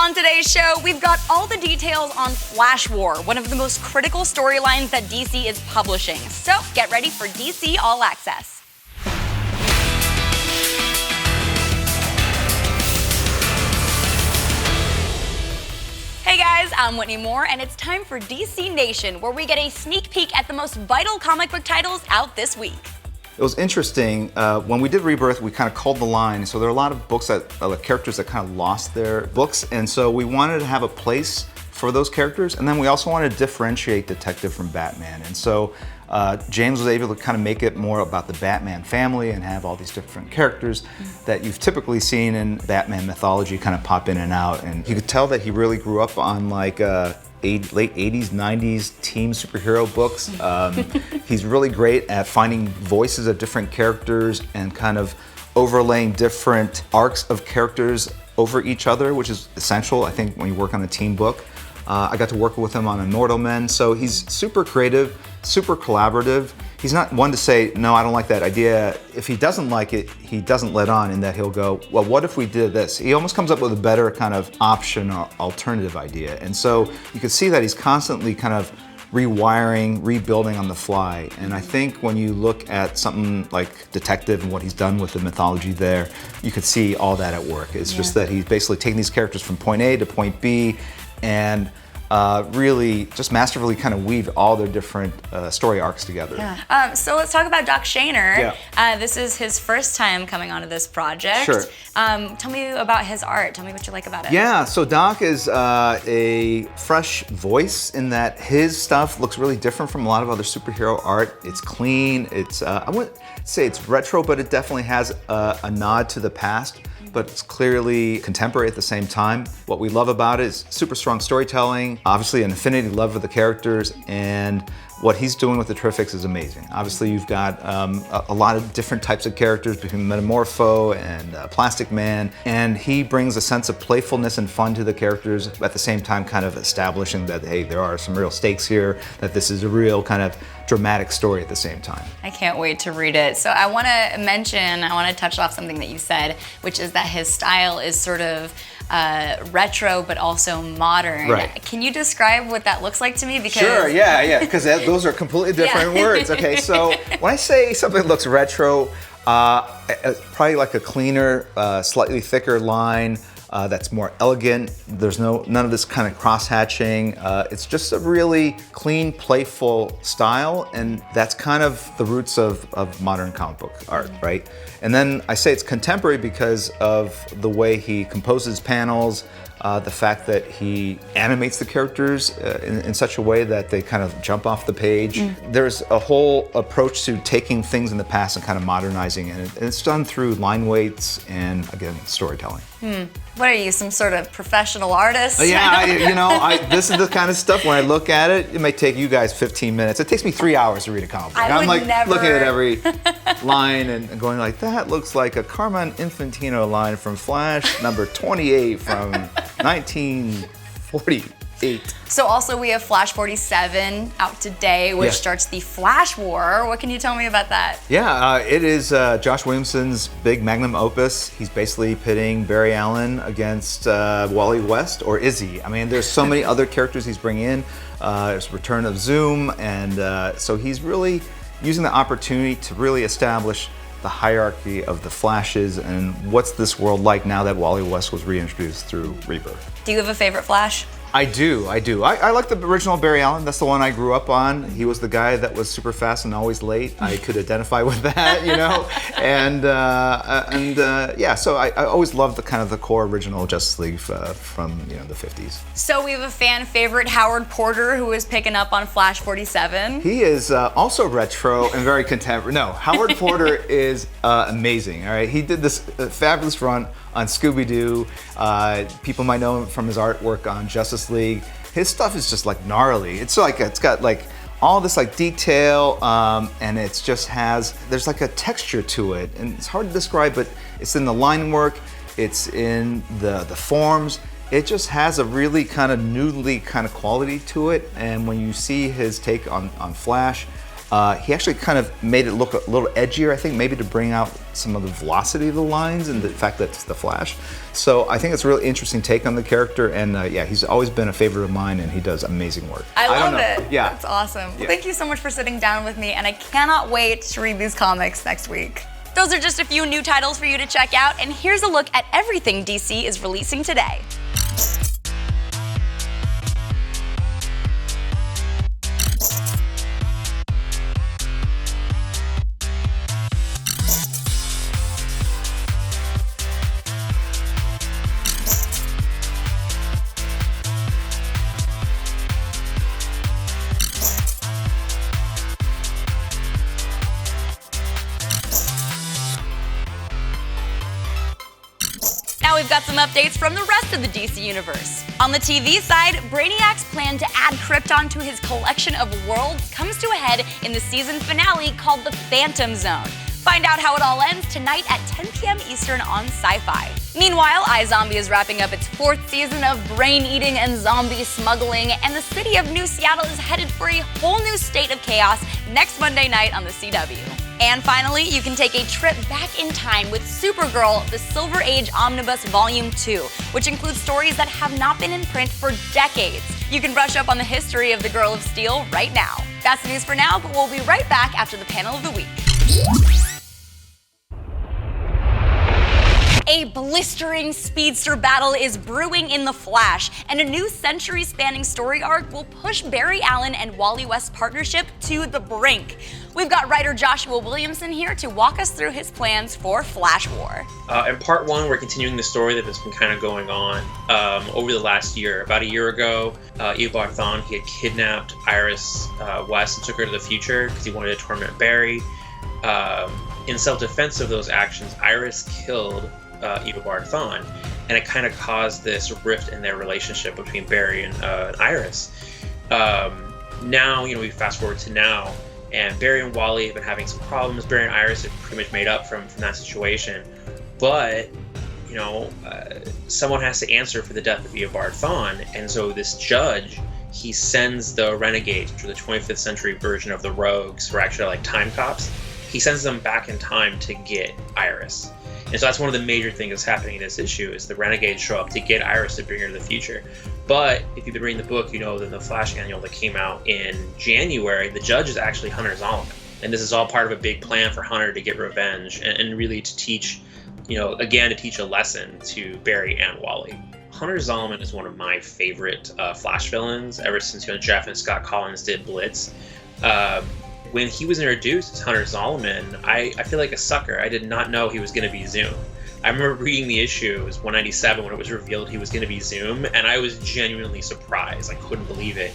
On today's show, we've got all the details on Flash War, one of the most critical storylines that DC is publishing. So get ready for DC All Access. Hey guys, I'm Whitney Moore, and it's time for DC Nation, where we get a sneak peek at the most vital comic book titles out this week. It was interesting, when we did Rebirth, we kind of called the line. So there are a lot of books that, characters that kind of lost their books. And so we wanted to have a place for those characters. And then we also wanted to differentiate Detective from Batman. And so James was able to kind of make it more about the Batman family and have all these different characters that you've typically seen in Batman mythology kind of pop in and out. And you could tell that he really grew up on like late 80s, 90s team superhero books. He's really great at finding voices of different characters and kind of overlaying different arcs of characters over each other, which is essential, I think, when you work on a team book. I got to work with him on Immortal Men, so he's super creative, super collaborative. He's not one to say, no, I don't like that idea. If he doesn't like it, he doesn't let on in that he'll go, well, what if we did this? He almost comes up with a better kind of option or alternative idea. And so you can see that he's constantly kind of rewiring, rebuilding on the fly. And I think when you look at something like Detective and what he's done with the mythology there, you could see all that at work. It's just that he's basically taking these characters from point A to point B and really just masterfully kind of weave all their different story arcs together. Yeah. So let's talk about Doc Schoener. This is his first time coming onto this project. Sure. Tell me about his art. Tell me what you like about it. Yeah, so Doc is a fresh voice in that his stuff looks really different from a lot of other superhero art. It's clean, it's, I wouldn't say it's retro, but it definitely has a nod to the past, but it's clearly contemporary at the same time. What we love about it is super strong storytelling, obviously an affinity love for the characters, and what he's doing with the Terrifics is amazing. Obviously you've got a lot of different types of characters between Metamorpho and Plastic Man, and he brings a sense of playfulness and fun to the characters, at the same time kind of establishing that, hey, there are some real stakes here, that this is a real kind of dramatic story at the same time. I can't wait to read it. So I want to touch off something that you said, which is that his style is sort of retro but also modern. Right. Can you describe what that looks like to me? Because Sure, yeah, because those are completely different words. Okay, so when I say something looks retro, probably like a cleaner, slightly thicker line, that's more elegant. There's none of this kind of cross-hatching. It's just a really clean, playful style, and that's kind of the roots of modern comic book art, right? And then I say it's contemporary because of the way he composes panels, the fact that he animates the characters in such a way that they kind of jump off the page. There's a whole approach to taking things in the past and kind of modernizing it. And it's done through line weights and, again, storytelling. What are you, some sort of professional artist? This is the kind of stuff, when I look at it, it may take you guys 15 minutes. It takes me 3 hours to read a comic book. I'm like looking at every line and going like, that looks like a Carmine Infantino line from Flash number 28 from 1948. So also we have Flash 47 out today, which starts the Flash War. What can you tell me about that? Yeah, it is Joshua Williamson's big magnum opus. He's basically pitting Barry Allen against Wally West, or is he? I mean, there's so many other characters he's bringing in. There's Return of Zoom, and so he's really using the opportunity to really establish the hierarchy of the Flashes and what's this world like now that Wally West was reintroduced through Rebirth. Do you have a favorite Flash? I do. I like the original Barry Allen. That's the one I grew up on. He was the guy that was super fast and always late. I could identify with that, so I always loved the core original Justice League from the 50s. So we have a fan favorite, Howard Porter, who is picking up on Flash 47. He is also retro and very contemporary. No, Howard Porter is amazing. All right, he did this fabulous run on Scooby-Doo. People might know him from his artwork on Justice League. His stuff is just like gnarly. It's got like all this like detail, and it's just there's like a texture to it, and it's hard to describe, but it's in the line work, it's in the forms. It just has a really kind of noodly kind of quality to it, and when you see his take on Flash, He actually kind of made it look a little edgier, I think, maybe to bring out some of the velocity of the lines and the fact that it's the Flash. So I think it's a really interesting take on the character, and yeah, he's always been a favorite of mine, and he does amazing work. I love it. Yeah. That's awesome. Yeah. Well, thank you so much for sitting down with me, and I cannot wait to read these comics next week. Those are just a few new titles for you to check out, and here's a look at everything DC is releasing today. Now we've got some updates from the rest of the DC universe. On the TV side, Brainiac's plan to add Krypton to his collection of worlds comes to a head in the season finale called The Phantom Zone. Find out how it all ends tonight at 10 p.m. Eastern on Sci-Fi. Meanwhile, iZombie is wrapping up its 4th season of brain-eating and zombie smuggling, and the city of New Seattle is headed for a whole new state of chaos next Monday night on the CW. And finally, you can take a trip back in time with Supergirl, the Silver Age Omnibus Volume 2, which includes stories that have not been in print for decades. You can brush up on the history of the Girl of Steel right now. That's the news for now, but we'll be right back after the panel of the week. A blistering speedster battle is brewing in The Flash, and a new century-spanning story arc will push Barry Allen and Wally West partnership to the brink. We've got writer Joshua Williamson here to walk us through his plans for Flash War. In part one, we're continuing the story that has been kind of going on over the last year. About a year ago, Eobard Thawne, he had kidnapped Iris West and took her to the future because he wanted to torment Barry. In self-defense of those actions, Iris killed Eobard Thawne, and it kind of caused this rift in their relationship between Barry and Iris. Now, we fast forward to now, and Barry and Wally have been having some problems. Barry and Iris have pretty much made up from that situation, but someone has to answer for the death of Eobard Thawne, and so this judge, he sends the Renegades, which are the 25th century version of the Rogues, who are actually like time cops. He sends them back in time to get Iris. And so that's one of the major things that's happening in this issue is the Renegades show up to get Iris to bring her to the future. But if you've been reading the book, you know that the Flash annual that came out in January, the judge is actually Hunter Zolomon. And this is all part of a big plan for Hunter to get revenge and really to teach, again, to teach a lesson to Barry and Wally. Hunter Zolomon is one of my favorite Flash villains ever since Jeff and Scott Collins did Blitz. When he was introduced as Hunter Zolomon, I feel like a sucker. I did not know he was going to be Zoom. I remember reading the issue, it was 197 when it was revealed he was going to be Zoom, and I was genuinely surprised. I couldn't believe it.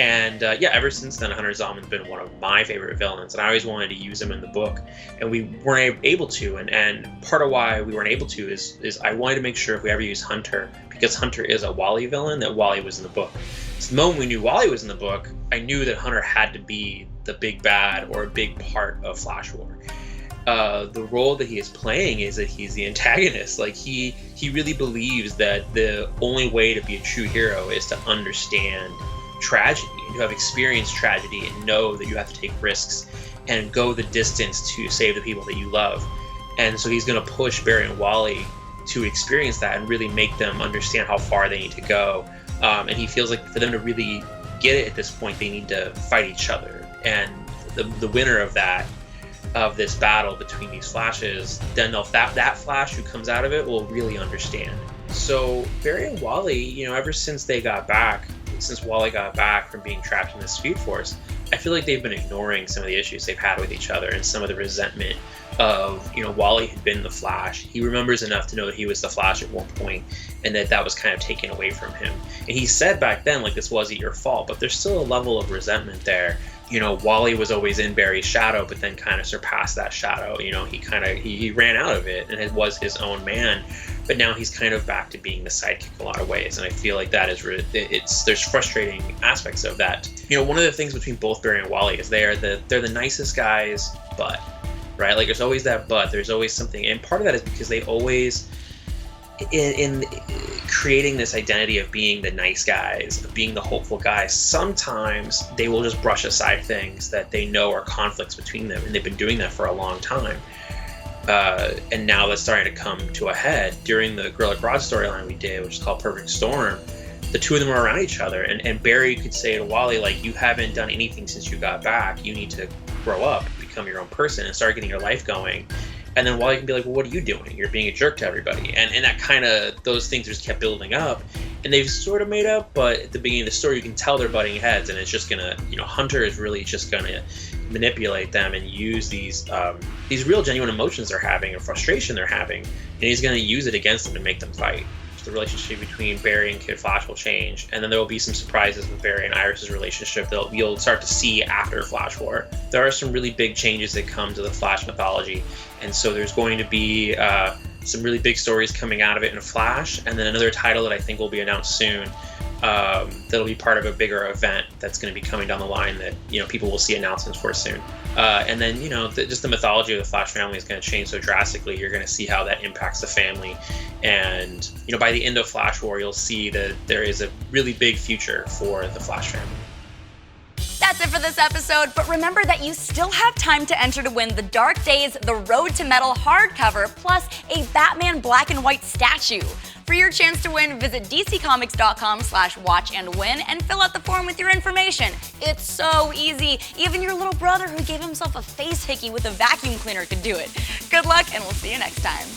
And ever since then, Hunter Zolomon's been one of my favorite villains, and I always wanted to use him in the book, and we weren't able to. And part of why we weren't able to is I wanted to make sure if we ever use Hunter, because Hunter is a Wally villain, that Wally was in the book. So the moment we knew Wally was in the book, I knew that Hunter had to be the big bad or a big part of Flash War. The role that he is playing is that he's the antagonist. Like he really believes that the only way to be a true hero is to understand tragedy and to have experienced tragedy and know that you have to take risks and go the distance to save the people that you love. And so he's going to push Barry and Wally to experience that and really make them understand how far they need to go. And he feels like for them to really get it at this point, they need to fight each other. And the winner of this battle between these Flashes, then that Flash who comes out of it will really understand. So Barry and Wally, ever since Wally got back from being trapped in the Speed Force, I feel like they've been ignoring some of the issues they've had with each other and some of the resentment of, Wally had been the Flash. He remembers enough to know that he was the Flash at one point and that was kind of taken away from him. And he said back then, like, this wasn't your fault, but there's still a level of resentment there. Wally was always in Barry's shadow, but then kind of surpassed that shadow. He ran out of it and it was his own man, but now he's kind of back to being the sidekick a lot of ways. And I feel like that is there's frustrating aspects of that. One of the things between both Barry and Wally is they're the nicest guys, but right, like there's always that but. There's always something, and part of that is because they always in creating this identity of being the nice guys, of being the hopeful guys, sometimes they will just brush aside things that they know are conflicts between them, and they've been doing that for a long time. And now that's starting to come to a head. During the Gorilla Grodd storyline we did, which is called Perfect Storm, the two of them are around each other, and Barry could say to Wally, like, you haven't done anything since you got back. You need to grow up, become your own person, and start getting your life going. And then Wally can be like, well, what are you doing? You're being a jerk to everybody. And that kind of, those things just kept building up. And they've sort of made up, but at the beginning of the story, you can tell they're butting heads, and it's just gonna, Hunter is really just gonna manipulate them and use these real genuine emotions they're having or frustration they're having, and he's gonna use it against them to make them fight. The relationship between Barry and Kid Flash will change, and then there will be some surprises with Barry and Iris's relationship that you'll start to see after Flash War. There are some really big changes that come to the Flash mythology, and so there's going to be some really big stories coming out of it in Flash, and then another title that I think will be announced soon that'll be part of a bigger event that's going to be coming down the line that people will see announcements for soon. And then just the mythology of the Flash family is going to change so drastically. You're going to see how that impacts the family, and by the end of Flash War, you'll see that there is a really big future for the Flash family. That's it for this episode, but remember that you still have time to enter to win the Dark Days The Road to Metal hardcover, plus a Batman black and white statue. For your chance to win, visit dccomics.com/watchandwin and fill out the form with your information. It's so easy. Even your little brother who gave himself a face hickey with a vacuum cleaner could do it. Good luck, and we'll see you next time.